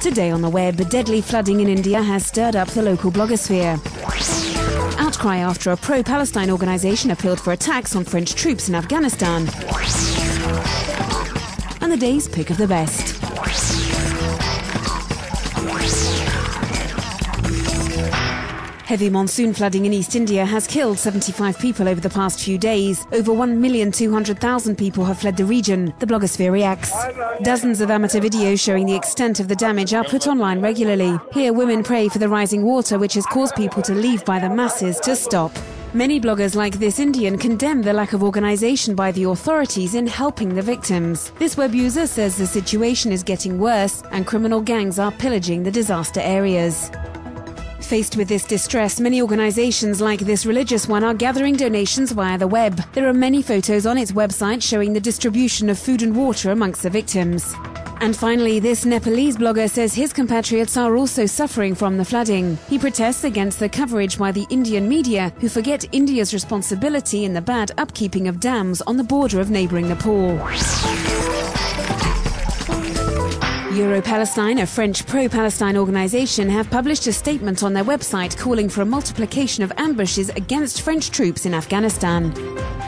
Today on the web, deadly flooding in India has stirred up the local blogosphere. Outcry after a pro-Palestine organisation appealed for attacks on French troops in Afghanistan. And the day's pick of the best. Heavy monsoon flooding in East India has killed 75 people over the past few days. Over 1,200,000 people have fled the region. The blogosphere reacts. Dozens of amateur videos showing the extent of the damage are put online regularly. Here, women pray for the rising water, which has caused people to leave by the masses, to stop. Many bloggers like this Indian condemn the lack of organisation by the authorities in helping the victims. This web user says the situation is getting worse and criminal gangs are pillaging the disaster areas. Faced with this distress, many organisations like this religious one are gathering donations via the web. There are many photos on its website showing the distribution of food and water amongst the victims. And finally, this Nepalese blogger says his compatriots are also suffering from the flooding. He protests against the coverage by the Indian media, who forget India's responsibility in the bad upkeeping of dams on the border of neighbouring Nepal. Pro-Palestine, a French pro-Palestine organisation, have published a statement on their website calling for a multiplication of ambushes against French troops in Afghanistan.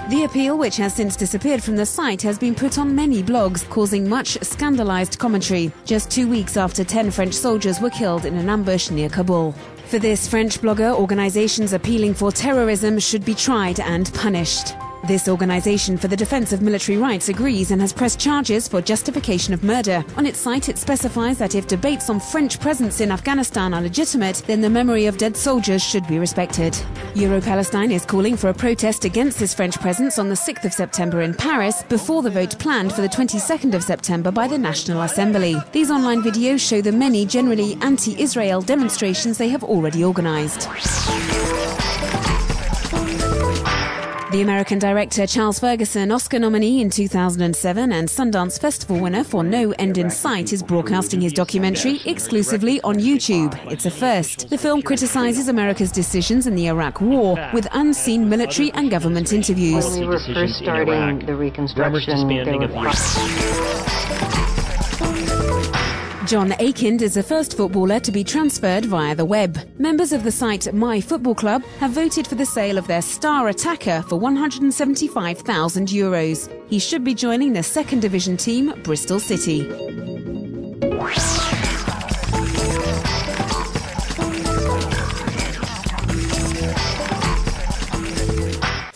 The appeal, which has since disappeared from the site, has been put on many blogs, causing much scandalised commentary, just 2 weeks after 10 French soldiers were killed in an ambush near Kabul. For this French blogger, organisations appealing for terrorism should be tried and punished. This organisation for the defence of military rights agrees and has pressed charges for justification of murder. On its site, it specifies that if debates on French presence in Afghanistan are legitimate, then the memory of dead soldiers should be respected. Pro-Palestine is calling for a protest against this French presence on the 6th of September in Paris, before the vote planned for the 22nd of September by the National Assembly. These online videos show the many generally anti-Israel demonstrations they have already organised. The American director Charles Ferguson, Oscar nominee in 2007 and Sundance Festival winner for No End in Sight, is broadcasting his documentary exclusively on YouTube. It's a first. The film criticises America's decisions in the Iraq War with unseen military and government interviews. When we were first starting the reconstruction, there were John Akind is the first footballer to be transferred via the web. Members of the site My Football Club have voted for the sale of their star attacker for €175,000. He should be joining the second division team, Bristol City.